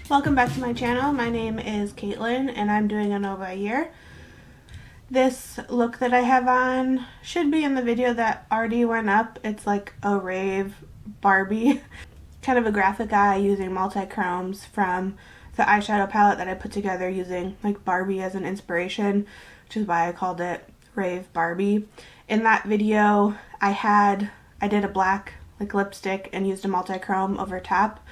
Welcome back to my channel. My name is Caitlin and I'm doing a no by year. This look that I have on should be in the video that already went up. It's like a rave Barbie. Kind of a graphic eye using multi-chromes from the eyeshadow palette that I put together using like Barbie as an inspiration, which is why I called it Rave Barbie. In that video I did a black like lipstick and used a multi-chrome over top.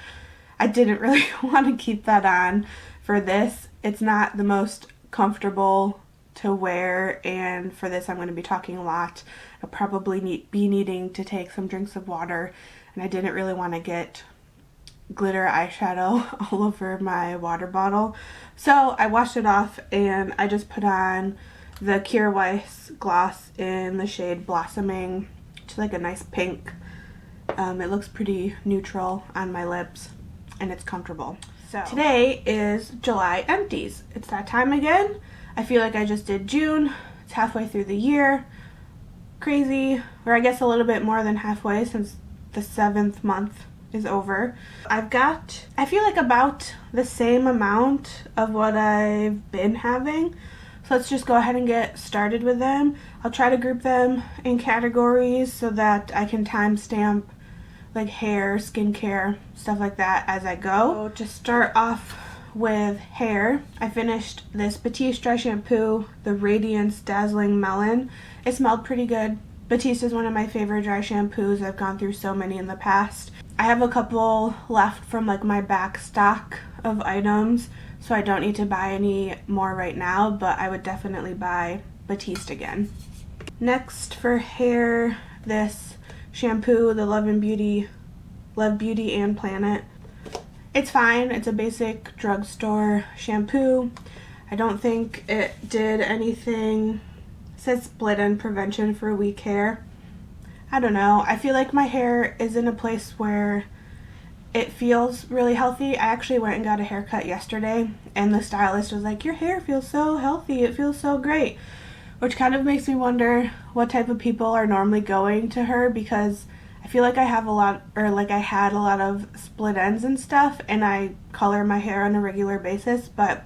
I didn't really want to keep that on for this. It's not the most comfortable to wear, and for this I'm going to be talking a lot. I'll probably be needing to take some drinks of water, and I didn't really want to get glitter eyeshadow all over my water bottle. So I washed it off and I just put on the Kira Weiss gloss in the shade Blossoming, which is like a nice pink. It looks pretty neutral on my lips and it's comfortable. So today is July Empties. It's that time again. I feel like I just did June. It's halfway through the year. Crazy, or I guess a little bit more than halfway since the 7th month is over. I've got, I feel like about the same amount of what I've been having. So let's just go ahead and get started with them. I'll try to group them in categories so that I can timestamp like hair, skincare, stuff like that as I go. So to start off with hair, I finished this Batiste dry shampoo, the Radiance Dazzling Melon. It smelled pretty good. Batiste is one of my favorite dry shampoos. I've gone through so many in the past. I have a couple left from like my back stock of items, so I don't need to buy any more right now, but I would definitely buy Batiste again. Next for hair, this shampoo, the Love Beauty and Planet. It's fine. It's a basic drugstore shampoo. I don't think it did anything. It says split end prevention for weak hair. I don't know. I feel like my hair is in a place where it feels really healthy. I actually went and got a haircut yesterday and the stylist was like, your hair feels so healthy. It feels so great. Which kind of makes me wonder what type of people are normally going to her, because I feel like I have a lot, or like I had a lot of split ends and stuff, and I color my hair on a regular basis. But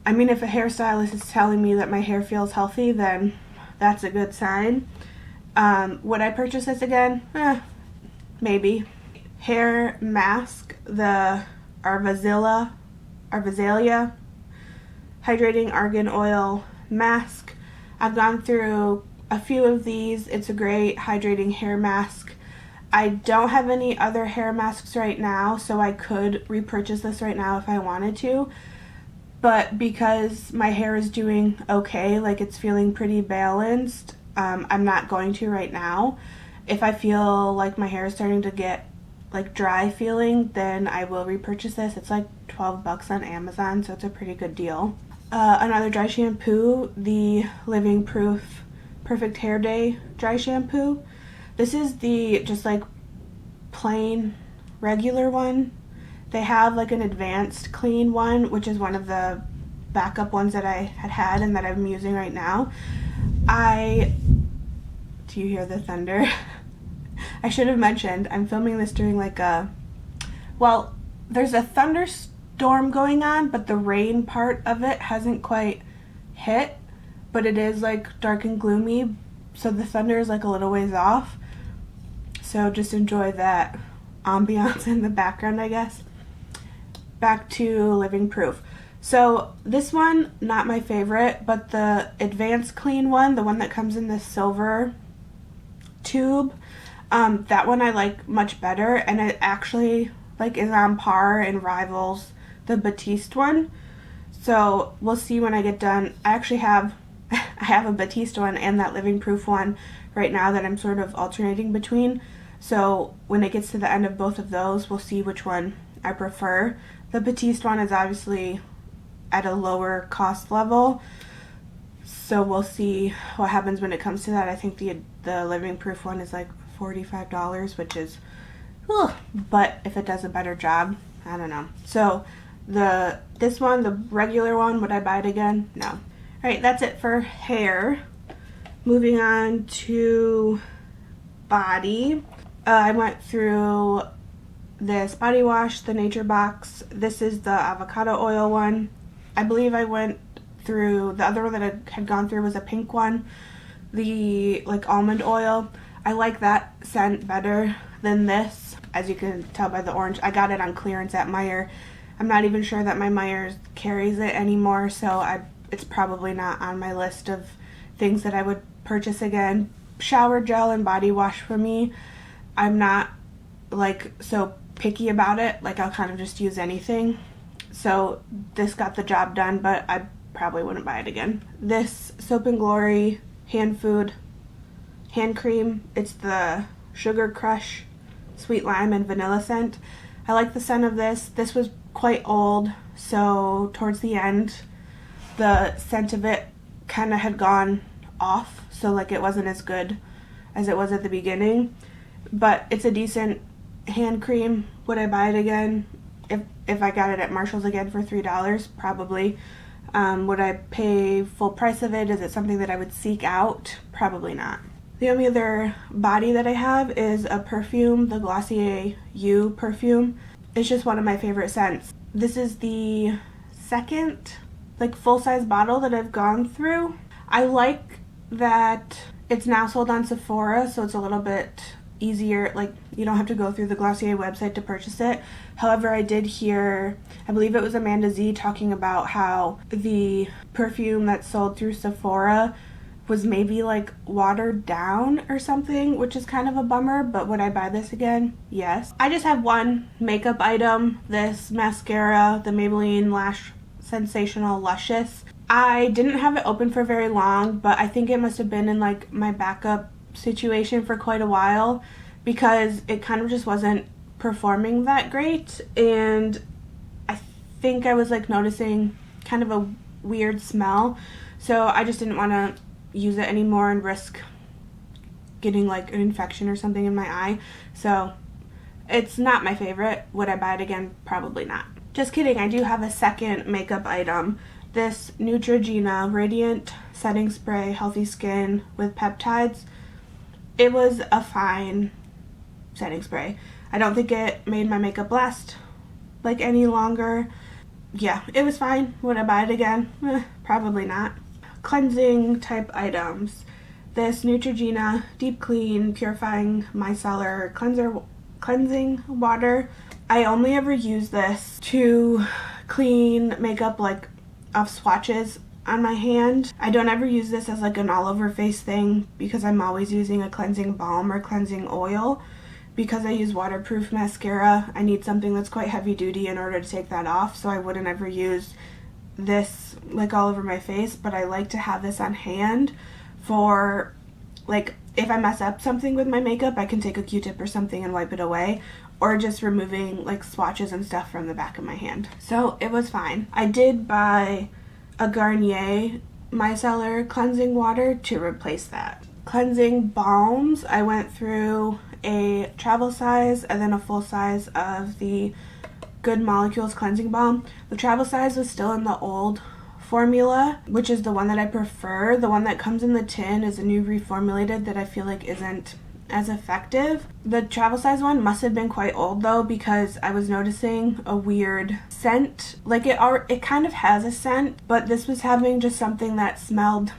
I mean, if a hairstylist is telling me that my hair feels healthy, then that's a good sign. Would I purchase this again? Maybe. Hair mask, the Arvazalia Hydrating Argan Oil Mask. I've gone through a few of these. It's a great hydrating hair mask. I don't have any other hair masks right now, so I could repurchase this right now if I wanted to. But because my hair is doing okay, like it's feeling pretty balanced, I'm not going to right now. If I feel like my hair is starting to get like dry feeling, then I will repurchase this. It's like 12 bucks on Amazon, so it's a pretty good deal. Another dry shampoo, the Living Proof Perfect Hair Day dry shampoo. This is the just like plain regular one. They have like an advanced clean one, which is one of the backup ones that I had and that I'm using right now. Do you hear the thunder? I should have mentioned I'm filming this during like there's a thunderstorm going on, but the rain part of it hasn't quite hit, but it is like dark and gloomy, so the thunder is like a little ways off, so just enjoy that ambiance in the background, I guess. Back to Living Proof. So this one, not my favorite, but the advanced clean one, the one that comes in this silver tube, that one I like much better, and it actually like is on par and rivals the Batiste one. So we'll see when I get done. I actually have I have a Batiste one and that Living Proof one right now that I'm sort of alternating between. So when it gets to the end of both of those, we'll see which one I prefer. The Batiste one is obviously at a lower cost level, so we'll see what happens when it comes to that. I think the Living Proof one is like $45, which is, but if it does a better job, I don't know. So this one, the regular one, would I buy it again? No. Alright, that's it for hair. Moving on to body. I went through this body wash, the Nature Box. This is the avocado oil one. I believe I went through, the other one that I had gone through was a pink one, the like almond oil. I like that scent better than this. As you can tell by the orange, I got it on clearance at Meijer. I'm not even sure that my Meijer carries it anymore, so it's probably not on my list of things that I would purchase again. Shower gel and body wash for me, I'm not like so picky about it. Like I'll kind of just use anything. So this got the job done, but I probably wouldn't buy it again. This Soap and Glory hand food hand cream. It's the Sugar Crush Sweet Lime and Vanilla scent. I like the scent of this. This was quite old, so towards the end the scent of it kind of had gone off, so like it wasn't as good as it was at the beginning, but it's a decent hand cream. Would I buy it again? If I got it at Marshall's again for $3, probably. Would I pay full price of it? Is it something that I would seek out? Probably not. The only other body that I have is a perfume, the Glossier You perfume. It's just one of my favorite scents. This is the second like full-size bottle that I've gone through. I like that it's now sold on Sephora, so it's a little bit easier. Like you don't have to go through the Glossier website to purchase it. However, I did hear, I believe it was Amanda Z talking about how the perfume that's sold through Sephora was maybe like watered down or something, which is kind of a bummer, but would I buy this again? Yes. I just have one makeup item, this mascara, the Maybelline Lash Sensational Luscious. I didn't have it open for very long, but I think it must have been in like my backup situation for quite a while because it kind of just wasn't performing that great, and I think I was like noticing kind of a weird smell, so I just didn't want to use it anymore and risk getting like an infection or something in my eye. So it's not my favorite. Would I buy it again? Probably not. Just kidding, I do have a second makeup item. This Neutrogena Radiant Setting Spray Healthy Skin with Peptides. It was a fine setting spray. I don't think it made my makeup last like any longer. Yeah, it was fine. Would I buy it again? Probably not. Cleansing type items. This Neutrogena Deep Clean Purifying Micellar Cleansing Water. I only ever use this to clean makeup like off swatches on my hand. I don't ever use this as like an all over face thing because I'm always using a cleansing balm or cleansing oil. Because I use waterproof mascara, I need something that's quite heavy duty in order to take that off, so I wouldn't ever use this like all over my face, but I like to have this on hand for like if I mess up something with my makeup, I can take a Q-tip or something and wipe it away, or just removing like swatches and stuff from the back of my hand. So it was fine. I did buy a Garnier micellar cleansing water to replace that. Cleansing balms, I went through a travel size and then a full size of the Good Molecules cleansing balm. The travel size was still in the old formula, which is the one that I prefer. The one that comes in the tin is a new reformulated that I feel like isn't as effective. The travel size one must have been quite old though, because I was noticing a weird scent. Like it kind of has a scent, but this was having just something that smelled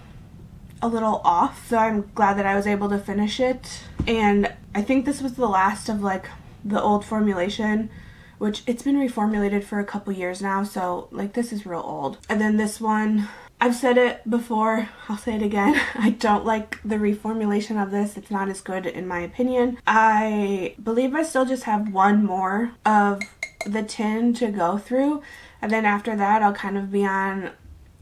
a little off, so I'm glad that I was able to finish it. And I think this was the last of like the old formulation, which it's been reformulated for a couple years now, so like this is real old. And then this one, I've said it before, I'll say it again, I don't like the reformulation of this. It's not as good in my opinion. I believe I still just have one more of the tin to go through, and then after that I'll kind of be on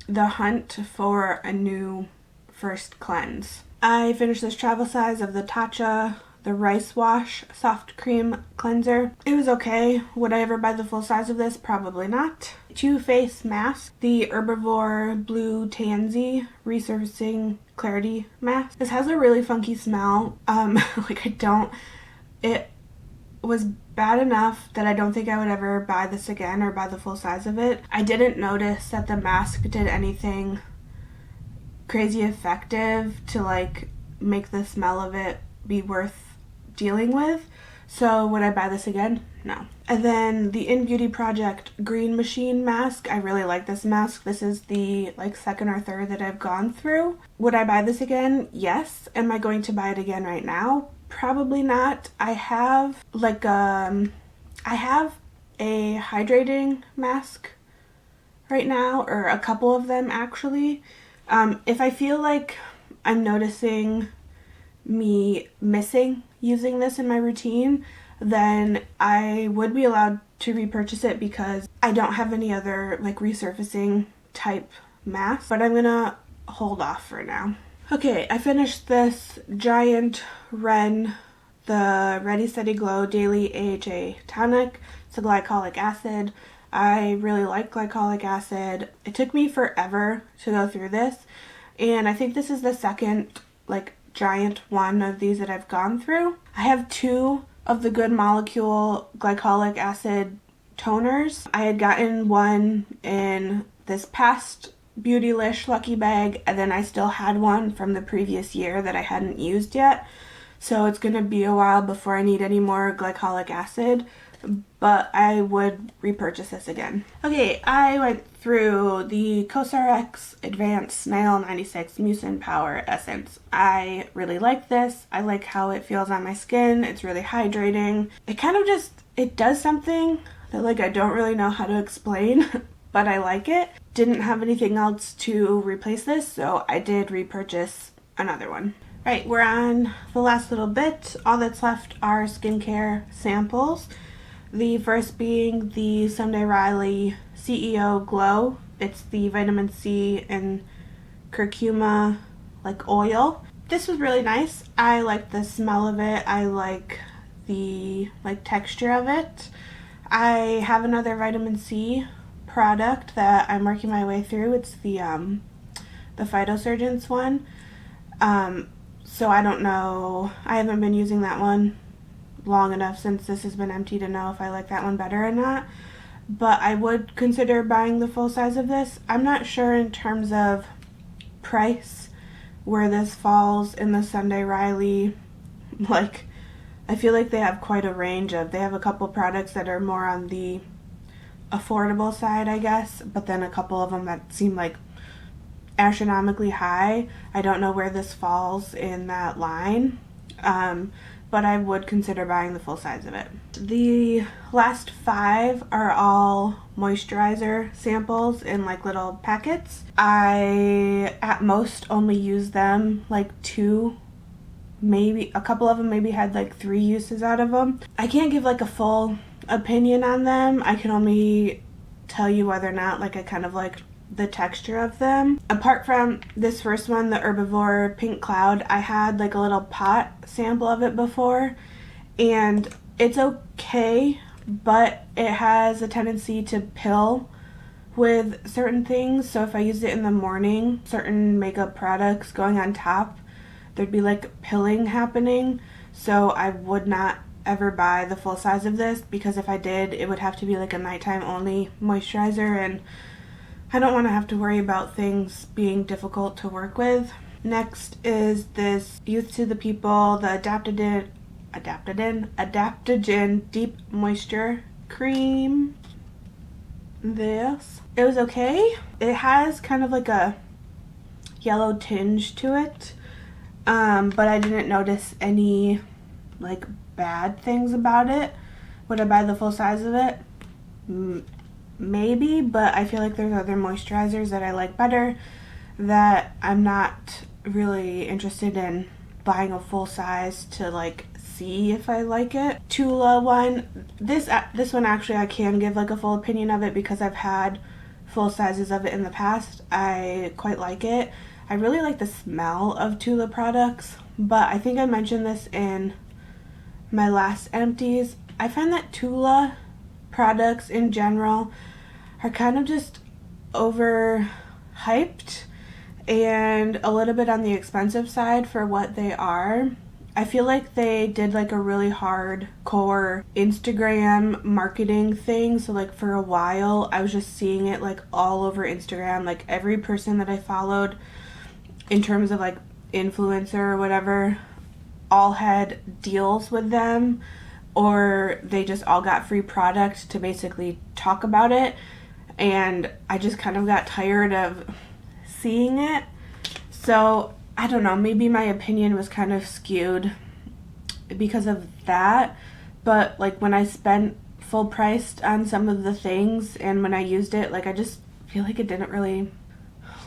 the hunt for a new first cleanse. I finished this travel size of the Tatcha, the Rice Wash Soft Cream Cleanser. It was okay. Would I ever buy the full size of this? Probably not. Too Faced Mask, the Herbivore Blue Tansy Resurfacing Clarity Mask. This has a really funky smell. It was bad enough that I don't think I would ever buy this again or buy the full size of it. I didn't notice that the mask did anything crazy effective to like make the smell of it be worth dealing with, So would I buy this again? No. And then the In Beauty Project Green Machine mask. I really like this mask. This is the second or third that I've gone through. Would I buy this again? Yes. Am I going to buy it again right now? Probably not. I have a hydrating mask right now, or a couple of them actually. If I feel like I'm noticing me missing using this in my routine, then I would be allowed to repurchase it because I don't have any other resurfacing type mask, but I'm gonna hold off for now. Okay, I finished this Giant Ren, the Ready Steady Glow Daily AHA Tonic. It's a glycolic acid. I really like glycolic acid. It took me forever to go through this, and I think this is the second giant one of these that I've gone through. I have 2 of the Good Molecule glycolic acid toners. I had gotten one in this past Beautylish Lucky Bag, and then I still had one from the previous year that I hadn't used yet. So it's gonna be a while before I need any more glycolic acid, but I would repurchase this again. Okay, I went through the CosRX Advanced Snail 96 Mucin Power Essence. I really like this. I like how it feels on my skin. It's really hydrating. It kind of it does something that I don't really know how to explain, but I like it. Didn't have anything else to replace this, so I did repurchase another one. Right, we're on the last little bit. All that's left are skincare samples. The first being the Sunday Riley CEO Glow. It's the vitamin C and curcuma oil. This was really nice. I like the smell of it. I like the texture of it. I have another vitamin C product that I'm working my way through. It's the Phytosurgence one. So I don't know. I haven't been using that one long enough since this has been empty to know if I like that one better or not. But I would consider buying the full size of this. I'm not sure in terms of price where this falls in the Sunday Riley. I feel like they have quite a range they have a couple products that are more on the affordable side, I guess, but then a couple of them that seem astronomically high. I don't know where this falls in that line, but I would consider buying the full size of it. The last 5 are all moisturizer samples in little packets. I at most only use them 2, maybe a couple of them maybe had 3 uses out of them. I can't give a full opinion on them. I can only tell you whether or not I kind of like the texture of them. Apart from this first one, the Herbivore Pink Cloud, I had a little pot sample of it before, and it's okay, but it has a tendency to pill with certain things. So if I used it in the morning, certain makeup products going on top, there'd be pilling happening. So I would not ever buy the full size of this, because if I did, it would have to be a nighttime only moisturizer, and I don't want to have to worry about things being difficult to work with. Next is this Youth to the People, the Adaptogen Deep Moisture Cream. It was okay. It has kind of a yellow tinge to it, but I didn't notice any bad things about it. Would I buy the full size of it? Maybe, but I feel there's other moisturizers that I like better that I'm not really interested in buying a full size to see if I like it. Tula one, this one actually I can give a full opinion of it because I've had full sizes of it in the past. I quite like it. I really like the smell of Tula products, but I think I mentioned this in my last Empties. I find that Tula products in general are kind of just overhyped and a little bit on the expensive side for what they are. I feel they did a really hardcore Instagram marketing thing. So for a while I was just seeing it all over Instagram. Every person that I followed in terms of influencer or whatever all had deals with them, or they just all got free product to basically talk about it, and I just kind of got tired of seeing it. So I don't know, maybe my opinion was kind of skewed because of that, but like when I spent full priced on some of the things and when I used it, like I just feel like it didn't really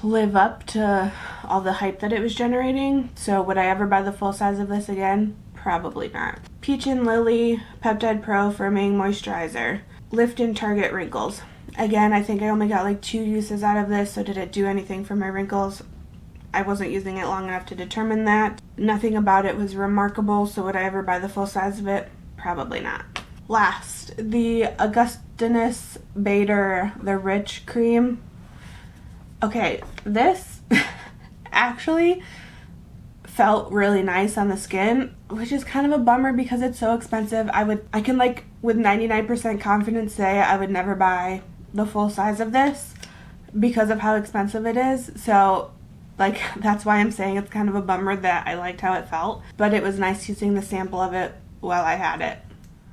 live up to all the hype that it was generating. So would I ever buy the full size of this again? Probably not. Peach and Lily Peptide Pro Firming Moisturizer. Lift and Target Wrinkles. Again, I think I only got like 2 uses out of this, so did it do anything for my wrinkles? I wasn't using it long enough to determine that. Nothing about it was remarkable, so would I ever buy the full size of it? Probably not. Last, the Augustinus Bader, the Rich Cream. Okay, this actually felt really nice on the skin, which is kind of a bummer because it's so expensive. I can like with 99% confidence say I would never buy the full size of this because of how expensive it is. So like that's why I'm saying it's kind of a bummer that I liked how it felt, but it was nice using the sample of it while I had it.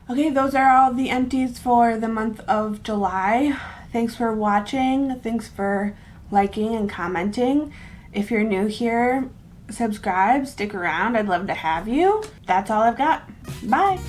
Okay, those are all the empties for the month of July. Thanks for watching. Thanks for liking and commenting. If you're new here, subscribe, stick around. I'd love to have you. That's all I've got. Bye.